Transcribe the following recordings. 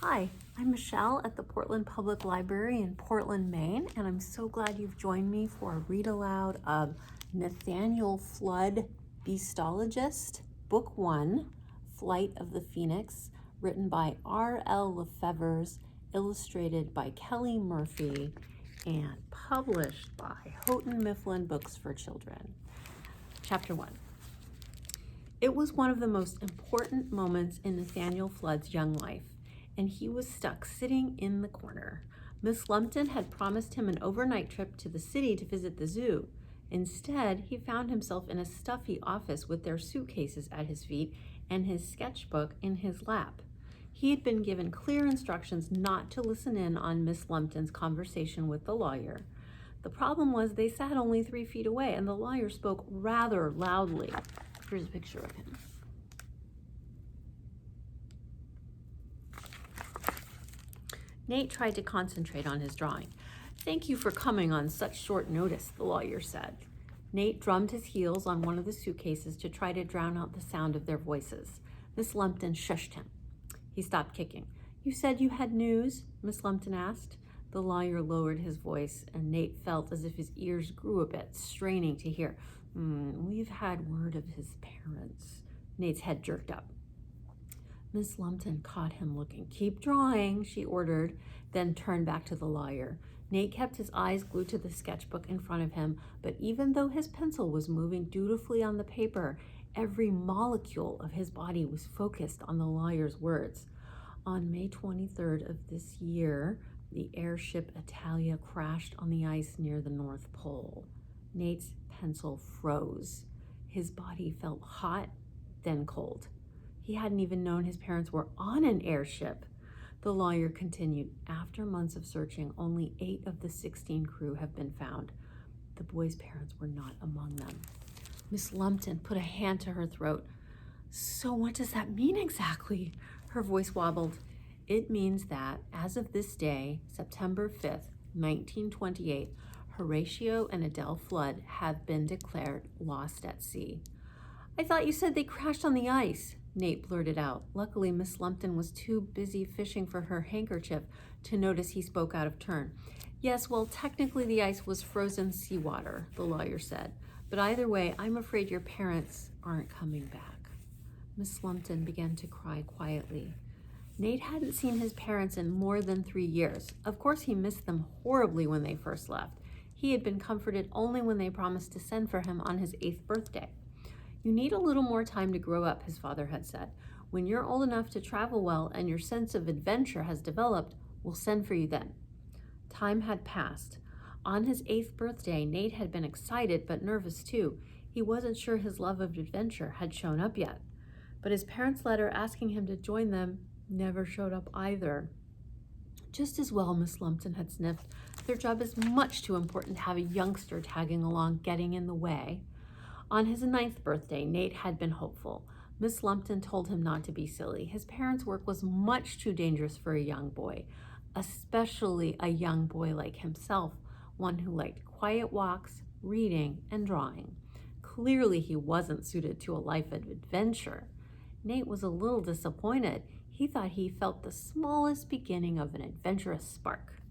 Hi, I'm Michele at the Portland Public Library in Portland, Maine, and I'm so glad you've joined me for a read aloud of Nathaniel Fludd, Beastologist, Book 1, Flight of the Phoenix, written by R.L. LaFevers, illustrated by Kelly Murphy, and published by Houghton Mifflin Books for Children. Chapter 1. It was one of the most important moments in Nathaniel Fludd's young life, and he was stuck sitting in the corner. Miss Lumpton had promised him an overnight trip to the city to visit the zoo. Instead, he found himself in a stuffy office with their suitcases at his feet and his sketchbook in his lap. He had been given clear instructions not to listen in on Miss Lumpton's conversation with the lawyer. The problem was they sat only 3 feet away, and the lawyer spoke rather loudly. Here's a picture of him. Nate tried to concentrate on his drawing. "Thank you for coming on such short notice," the lawyer said. Nate drummed his heels on one of the suitcases to try to drown out the sound of their voices. Miss Lumpton shushed him. He stopped kicking. "You said you had news?" Miss Lumpton asked. The lawyer lowered his voice, and Nate felt as if his ears grew a bit, straining to hear. "We've had word of his parents." Nate's head jerked up. Miss Lumpton caught him looking. "Keep drawing," she ordered, then turned back to the lawyer. Nate kept his eyes glued to the sketchbook in front of him, but even though his pencil was moving dutifully on the paper, every molecule of his body was focused on the lawyer's words. "On May 23rd of this year, the airship Italia crashed on the ice near the North Pole." Nate's pencil froze. His body felt hot, then cold. He hadn't even known his parents were on an airship. The lawyer continued, "After months of searching, only 8 of the 16 crew have been found. The boys' parents were not among them." Miss Lumpton put a hand to her throat. "So what does that mean exactly?" Her voice wobbled. "It means that, as of this day, September 5th, 1928, Horatio and Adele Fludd have been declared lost at sea." "I thought you said they crashed on the ice," Nate blurted out. Luckily, Miss Lumpton was too busy fishing for her handkerchief to notice he spoke out of turn. "Yes, well, technically the ice was frozen seawater," the lawyer said. "But either way, I'm afraid your parents aren't coming back." Miss Lumpton began to cry quietly. Nate hadn't seen his parents in more than 3 years. Of course, he missed them horribly when they first left. He had been comforted only when they promised to send for him on his 8th birthday. "You need a little more time to grow up," his father had said. "When you're old enough to travel well and your sense of adventure has developed, we'll send for you then." Time had passed. On his 8th birthday, Nate had been excited but nervous too. He wasn't sure his love of adventure had shown up yet. But his parents' letter asking him to join them never showed up either. "Just as well," Miss Lumpton had sniffed. "Their job is much too important to have a youngster tagging along, getting in the way." On his 9th birthday, Nate had been hopeful. Miss Lumpton told him not to be silly. His parents' work was much too dangerous for a young boy, especially a young boy like himself, one who liked quiet walks, reading, and drawing. Clearly, he wasn't suited to a life of adventure. Nate was a little disappointed. He thought he felt the smallest beginning of an adventurous spark.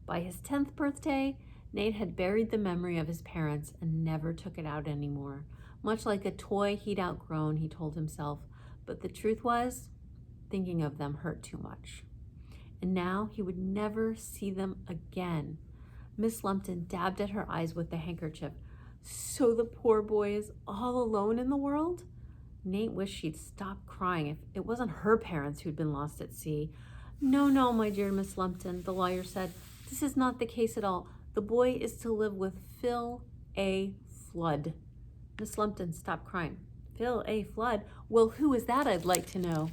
By his 10th birthday, Nate had buried the memory of his parents and never took it out anymore. Much like a toy he'd outgrown, he told himself. But the truth was, thinking of them hurt too much. And now he would never see them again. Miss Lumpton dabbed at her eyes with the handkerchief. "So the poor boy is all alone in the world?" Nate wished she'd stop crying if it wasn't her parents who'd been lost at sea. No, my dear Miss Lumpton," the lawyer said. "This is not the case at all. The boy is to live with Phil A. Fludd." Miss Lumpton stopped crying. "Phil A. Fludd? Well, who is that, I'd like to know?"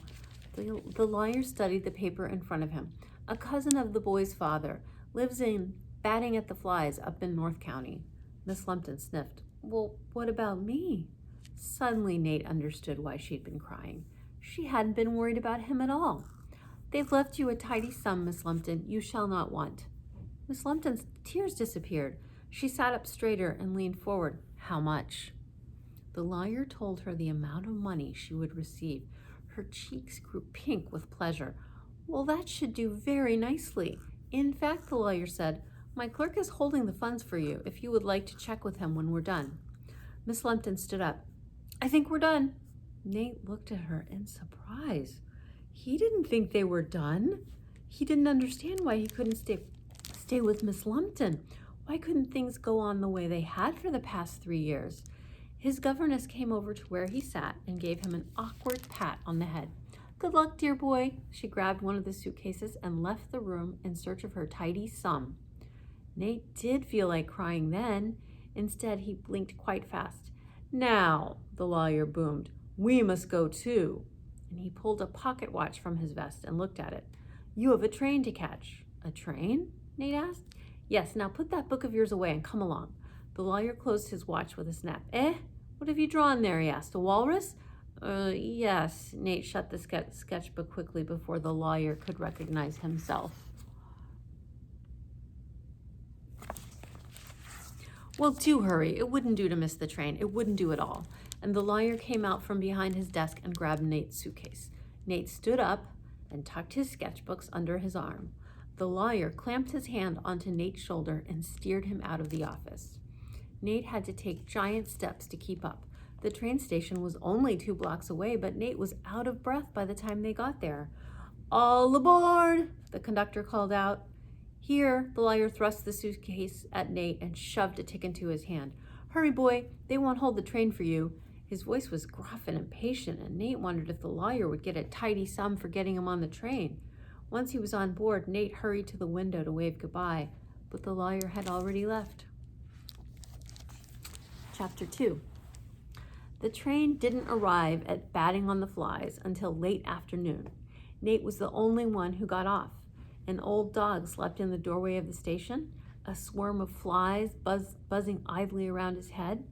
The lawyer studied the paper in front of him. "A cousin of the boy's father. Lives in batting at the flies up in North County." Miss Lumpton sniffed. "Well, what about me?" Suddenly, Nate understood why she'd been crying. She hadn't been worried about him at all. "They've left you a tidy sum, Miss Lumpton. You shall not want." Miss Lumpton's tears disappeared. She sat up straighter and leaned forward. "How much?" The lawyer told her the amount of money she would receive. Her cheeks grew pink with pleasure. Well, that should do very nicely. In fact, the lawyer said, my clerk is holding the funds for you if you would like to check with him when we're done. Miss Lumpton stood up. I think we're done. Nate looked at her in surprise. He didn't think they were done. He didn't understand why he couldn't stay with Miss Lumpton. Why couldn't things go on the way they had for the past 3 years? His governess came over to where he sat and gave him an awkward pat on the head. Good luck, dear boy. She grabbed one of the suitcases and left the room in search of her tidy sum. Nate did feel like crying then. Instead, he blinked quite fast. Now, the lawyer boomed, we must go too. And he pulled a pocket watch from his vest and looked at it. You have a train to catch. A train? Nate asked. Yes, now put that book of yours away and come along. The lawyer closed his watch with a snap. What have you drawn there? He asked. A walrus? Yes. Nate shut the sketchbook quickly before the lawyer could recognize himself. Well, do hurry. It wouldn't do to miss the train. It wouldn't do at all. And the lawyer came out from behind his desk and grabbed Nate's suitcase. Nate stood up and tucked his sketchbooks under his arm. The lawyer clamped his hand onto Nate's shoulder and steered him out of the office. Nate had to take giant steps to keep up. The train station was only 2 blocks away, but Nate was out of breath by the time they got there. All aboard, the conductor called out. Here, the lawyer thrust the suitcase at Nate and shoved a ticket into his hand. Hurry, boy, they won't hold the train for you. His voice was gruff and impatient, and Nate wondered if the lawyer would get a tidy sum for getting him on the train. Once he was on board, Nate hurried to the window to wave goodbye, but the lawyer had already left. Chapter 2. The train didn't arrive at Batting on the Flies until late afternoon. Nate was the only one who got off. An old dog slept in the doorway of the station, a swarm of flies buzzing idly around his head.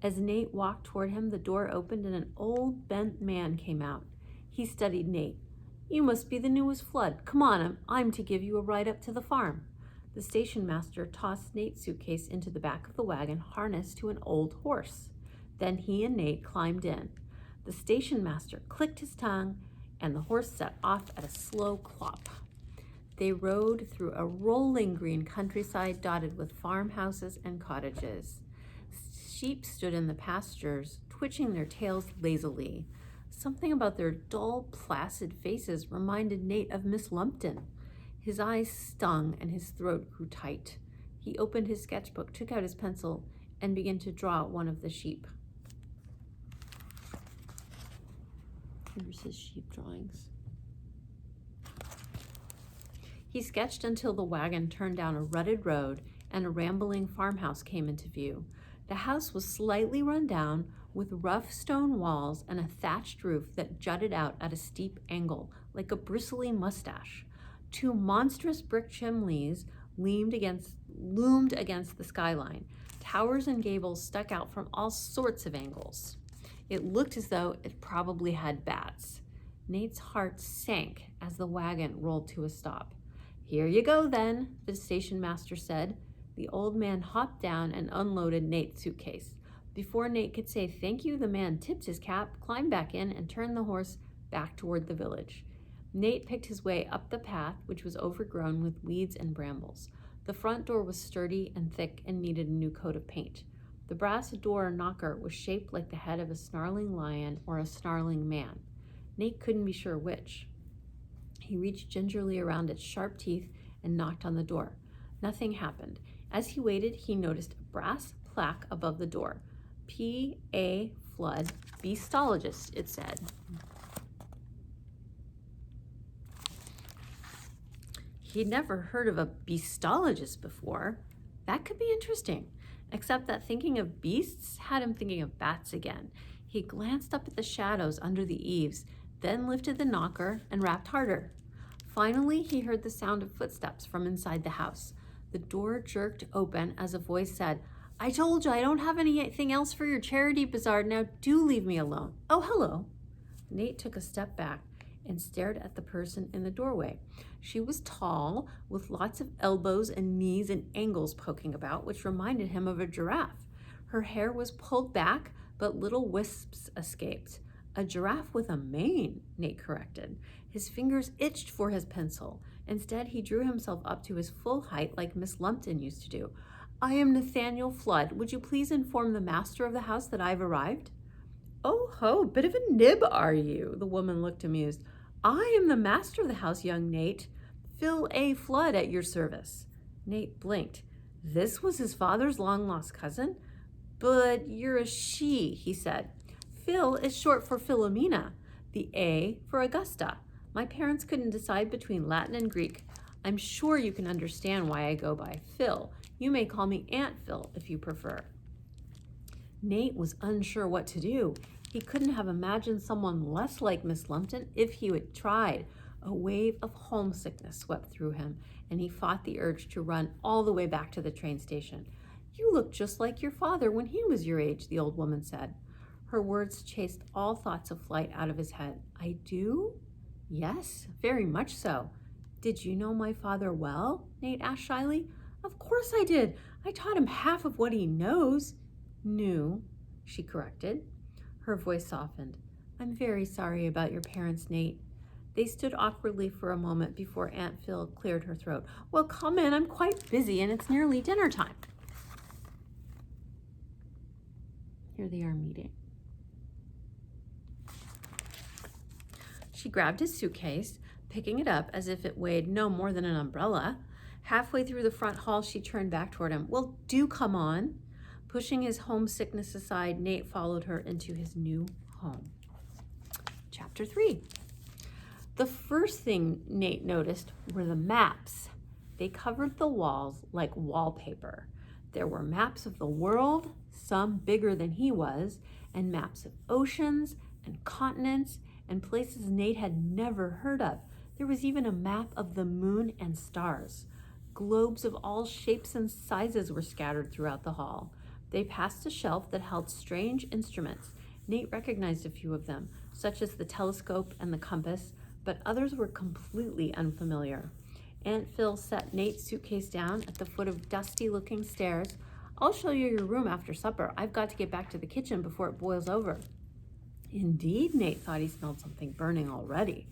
As Nate walked toward him, the door opened and an old bent man came out. He studied Nate. You must be the newest Fludd. Come on, I'm to give you a ride up to the farm. The station master tossed Nate's suitcase into the back of the wagon harnessed to an old horse. Then he and Nate climbed in. The station master clicked his tongue and the horse set off at a slow clop. They rode through a rolling green countryside dotted with farmhouses and cottages. Sheep stood in the pastures, twitching their tails lazily. Something about their dull, placid faces reminded Nate of Miss Lumpton. His eyes stung and his throat grew tight. He opened his sketchbook, took out his pencil, and began to draw one of the sheep. Here's his sheep drawings. He sketched until the wagon turned down a rutted road and a rambling farmhouse came into view. The house was slightly run down with rough stone walls and a thatched roof that jutted out at a steep angle like a bristly mustache. 2 monstrous brick chimneys loomed against the skyline. Towers and gables stuck out from all sorts of angles. It looked as though it probably had bats. Nate's heart sank as the wagon rolled to a stop. Here you go then, the station master said. The old man hopped down and unloaded Nate's suitcase. Before Nate could say thank you, the man tipped his cap, climbed back in, and turned the horse back toward the village. Nate picked his way up the path, which was overgrown with weeds and brambles. The front door was sturdy and thick and needed a new coat of paint. The brass door knocker was shaped like the head of a snarling lion or a snarling man. Nate couldn't be sure which. He reached gingerly around its sharp teeth and knocked on the door. Nothing happened. As he waited, he noticed a brass plaque above the door. P.A. Fludd, Beastologist, it said. He'd never heard of a beastologist before. That could be interesting, except that thinking of beasts had him thinking of bats again. He glanced up at the shadows under the eaves, then lifted the knocker and rapped harder. Finally, he heard the sound of footsteps from inside the house. The door jerked open as a voice said, I told you I don't have anything else for your charity bazaar. Now do leave me alone. Oh, hello. Nate took a step back and stared at the person in the doorway. She was tall, with lots of elbows and knees and angles poking about, which reminded him of a giraffe. Her hair was pulled back, but little wisps escaped. A giraffe with a mane, Nate corrected. His fingers itched for his pencil. Instead, he drew himself up to his full height like Miss Lumpton used to do. I am Nathaniel Fludd. Would you please inform the master of the house that I've arrived? Oh ho, bit of a nib, are you? The woman looked amused. I am the master of the house, young Nate. Phil A. Fludd at your service. Nate blinked. This was his father's long-lost cousin? But you're a she, he said. Phil is short for Philomena, the A for Augusta. My parents couldn't decide between Latin and Greek. I'm sure you can understand why I go by Phil. You may call me Aunt Phil if you prefer. Nate was unsure what to do. He couldn't have imagined someone less like Miss Lumpton if he had tried. A wave of homesickness swept through him, and he fought the urge to run all the way back to the train station. You look just like your father when he was your age, the old woman said. Her words chased all thoughts of flight out of his head. I do? Yes, very much so. Did you know my father well? Nate asked shyly. Of course I did. I taught him half of what he knows. Knew, she corrected. Her voice softened. I'm very sorry about your parents, Nate. They stood awkwardly for a moment before Aunt Phil cleared her throat. Well, come in. I'm quite busy and it's nearly dinner time. Here they are meeting. She grabbed his suitcase, picking it up as if it weighed no more than an umbrella. Halfway through the front hall, she turned back toward him. Well, do come on. Pushing his homesickness aside, Nate followed her into his new home. Chapter 3. The first thing Nate noticed were the maps. They covered the walls like wallpaper. There were maps of the world, some bigger than he was, and maps of oceans and continents and places Nate had never heard of. There was even a map of the moon and stars. Globes of all shapes and sizes were scattered throughout the hall. They passed a shelf that held strange instruments. Nate recognized a few of them, such as the telescope and the compass, but others were completely unfamiliar. Aunt Phil set Nate's suitcase down at the foot of dusty-looking stairs. I'll show you your room after supper. I've got to get back to the kitchen before it boils over. Indeed, Nate thought he smelled something burning already.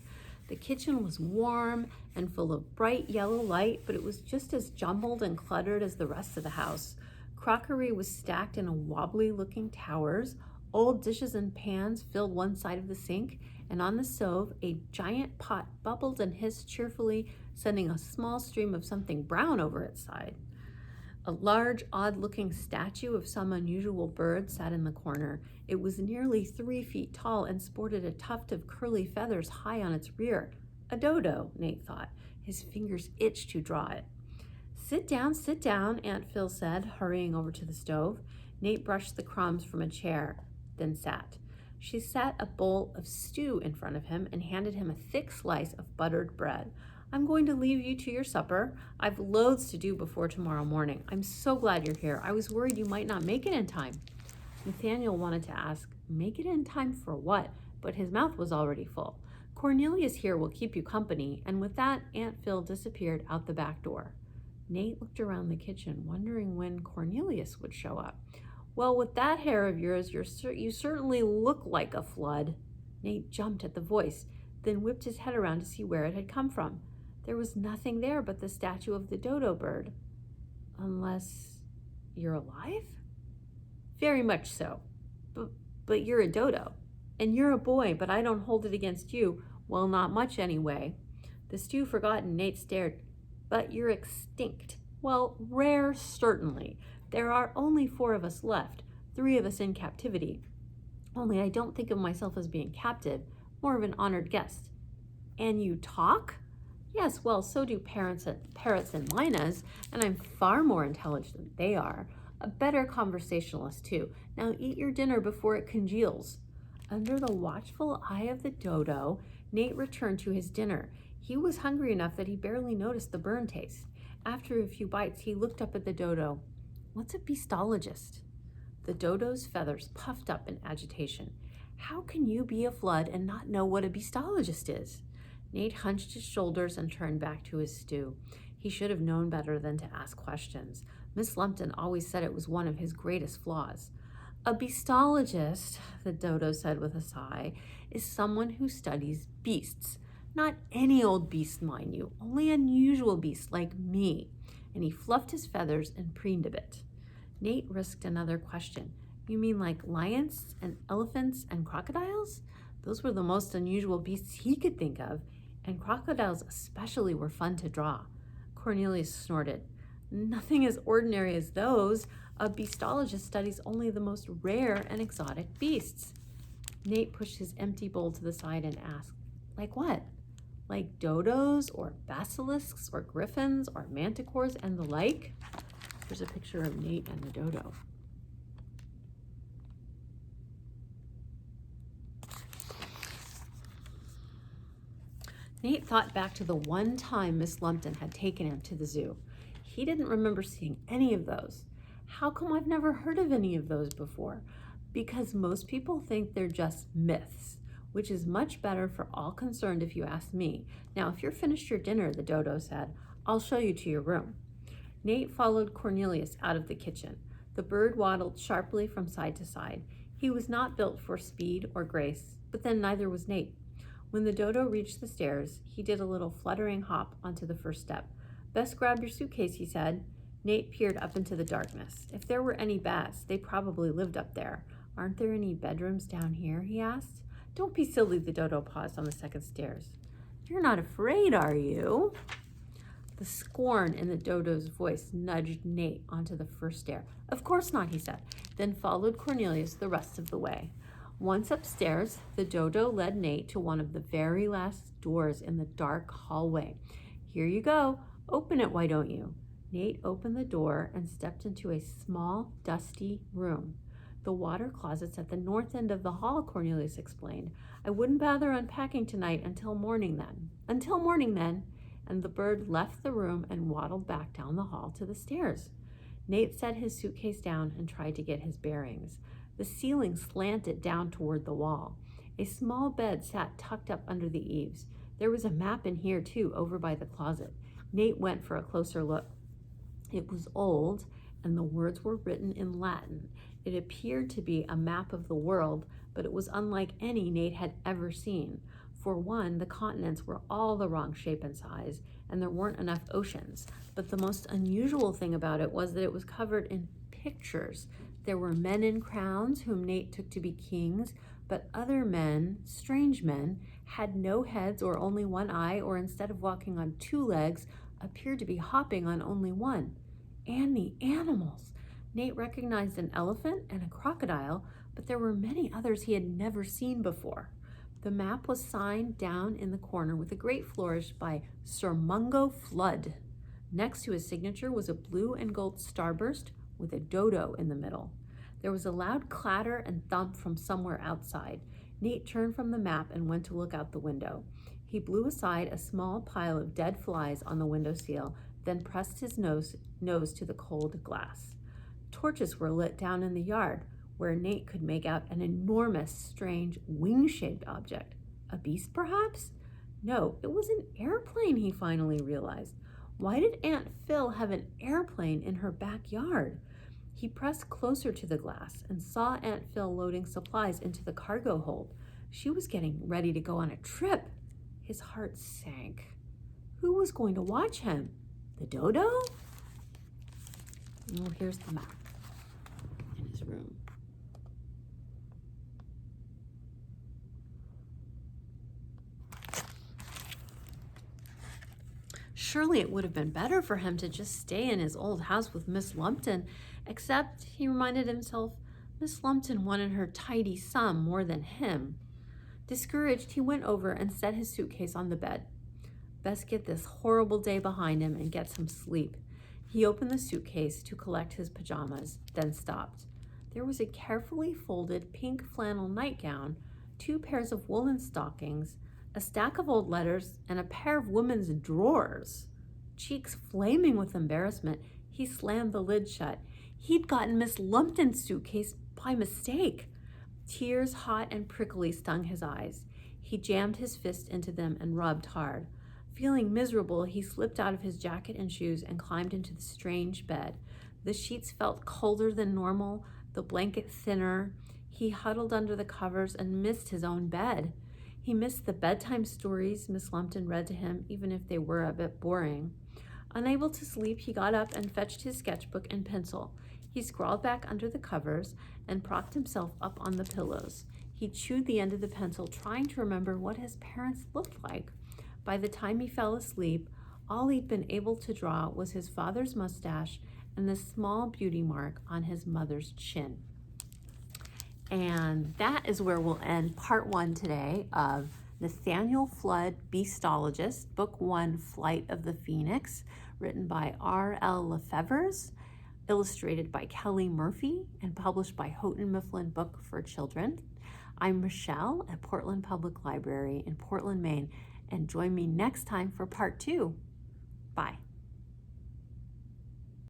The kitchen was warm and full of bright yellow light, but it was just as jumbled and cluttered as the rest of the house. Crockery was stacked in wobbly-looking towers. Old dishes and pans filled one side of the sink, and on the stove, a giant pot bubbled and hissed cheerfully, sending a small stream of something brown over its side. A large, odd-looking statue of some unusual bird sat in the corner. It was nearly 3 feet tall and sported a tuft of curly feathers high on its rear. A dodo, Nate thought. His fingers itched to draw it. Sit down, Aunt Phil said, hurrying over to the stove. Nate brushed the crumbs from a chair, then sat. She set a bowl of stew in front of him and handed him a thick slice of buttered bread. I'm going to leave you to your supper. I've loads to do before tomorrow morning. I'm so glad you're here. I was worried you might not make it in time. Nathaniel wanted to ask, make it in time for what? But his mouth was already full. Cornelius here will keep you company, and with that, Aunt Phil disappeared out the back door. Nate looked around the kitchen, wondering when Cornelius would show up. Well, with that hair of yours, you certainly look like a Fludd. Nate jumped at the voice, then whipped his head around to see where it had come from. There was nothing there but the statue of the dodo bird. Unless you're alive? Very much so. But you're a dodo. And you're a boy, but I don't hold it against you. Well, not much anyway. The stew forgotten, Nate stared. But you're extinct. Well, rare, certainly. There are only 4 of us left, 3 of us in captivity. Only I don't think of myself as being captive, more of an honored guest. And you talk? Yes, well, so do parrots and mynas, and I'm far more intelligent than they are. A better conversationalist, too. Now eat your dinner before it congeals. Under the watchful eye of the dodo, Nate returned to his dinner. He was hungry enough that he barely noticed the burn taste. After a few bites, he looked up at the dodo. What's a beastologist? The dodo's feathers puffed up in agitation. How can you be a Fludd and not know what a beastologist is? Nate hunched his shoulders and turned back to his stew. He should have known better than to ask questions. Miss Lumpton always said it was one of his greatest flaws. A beastologist, the dodo said with a sigh, is someone who studies beasts. Not any old beast, mind you, only unusual beasts like me. And he fluffed his feathers and preened a bit. Nate risked another question. You mean like lions and elephants and crocodiles? Those were the most unusual beasts he could think of, and crocodiles especially were fun to draw. Cornelius snorted. Nothing as ordinary as those. A beastologist studies only the most rare and exotic beasts. Nate pushed his empty bowl to the side and asked, like what? Like dodos or basilisks or griffins or manticores and the like? There's a picture of Nate and the dodo. Nate thought back to the one time Miss Lumpton had taken him to the zoo. He didn't remember seeing any of those. How come I've never heard of any of those before? Because most people think they're just myths, which is much better for all concerned if you ask me. Now, if you're finished your dinner, the dodo said, I'll show you to your room. Nate followed Cornelius out of the kitchen. The bird waddled sharply from side to side. He was not built for speed or grace, but then neither was Nate. When the dodo reached the stairs, he did a little fluttering hop onto the first step. Best grab your suitcase, he said. Nate peered up into the darkness. If there were any bats, they probably lived up there. Aren't there any bedrooms down here, he asked. Don't be silly, the dodo paused on the second stairs. You're not afraid, are you? The scorn in the dodo's voice nudged Nate onto the first stair. Of course not, he said, then followed Cornelius the rest of the way. Once upstairs, the dodo led Nate to one of the very last doors in the dark hallway. Here you go. Open it, why don't you? Nate opened the door and stepped into a small, dusty room. The water closet's at the north end of the hall, Cornelius explained. I wouldn't bother unpacking tonight until morning then. Until morning then. And the bird left the room and waddled back down the hall to the stairs. Nate set his suitcase down and tried to get his bearings. The ceiling slanted down toward the wall. A small bed sat tucked up under the eaves. There was a map in here, too, over by the closet. Nate went for a closer look. It was old, and the words were written in Latin. It appeared to be a map of the world, but it was unlike any Nate had ever seen. For one, the continents were all the wrong shape and size, and there weren't enough oceans. But the most unusual thing about it was that it was covered in pictures. There were men in crowns whom Nate took to be kings, but other men, strange men, had no heads or only one eye, or instead of walking on two legs, appeared to be hopping on only one. And the animals! Nate recognized an elephant and a crocodile, but there were many others he had never seen before. The map was signed down in the corner with a great flourish by Sir Mungo Fludd. Next to his signature was a blue and gold starburst with a dodo in the middle. There was a loud clatter and thump from somewhere outside. Nate turned from the map and went to look out the window. He blew aside a small pile of dead flies on the windowsill, then pressed his nose to the cold glass. Torches were lit down in the yard, where Nate could make out an enormous, strange, wing-shaped object. A beast, perhaps? No, it was an airplane, he finally realized. Why did Aunt Phil have an airplane in her backyard? He pressed closer to the glass and saw Aunt Phil loading supplies into the cargo hold. She was getting ready to go on a trip. His heart sank. Who was going to watch him? The dodo? Well, here's the map in his room. Surely it would have been better for him to just stay in his old house with Miss Lumpton, except, he reminded himself, Miss Lumpton wanted her tidy sum more than him. Discouraged, he went over and set his suitcase on the bed. Best get this horrible day behind him and get some sleep. He opened the suitcase to collect his pajamas, then stopped. There was a carefully folded pink flannel nightgown, 2 pairs of woolen stockings, a stack of old letters, and a pair of women's drawers. Cheeks flaming with embarrassment, he slammed the lid shut. He'd gotten Miss Lumpton's suitcase by mistake. Tears, hot and prickly, stung his eyes. He jammed his fist into them and rubbed hard. Feeling miserable, he slipped out of his jacket and shoes and climbed into the strange bed. The sheets felt colder than normal. the blanket thinner. He huddled under the covers and missed his own bed. He missed the bedtime stories Miss Lumpton read to him, even if they were a bit boring. Unable to sleep, he got up and fetched his sketchbook and pencil. He scrawled back under the covers and propped himself up on the pillows. He chewed the end of the pencil, trying to remember what his parents looked like. By the time he fell asleep, all he'd been able to draw was his father's mustache and the small beauty mark on his mother's chin. And that is where we'll end part 1 today of Nathaniel Fludd, Beastologist, Book 1, Flight of the Phoenix, written by R.L. LaFevers, illustrated by Kelly Murphy, and published by Houghton Mifflin Book for Children. I'm Michele at Portland Public Library in Portland, Maine, and join me next time for part 2. Bye.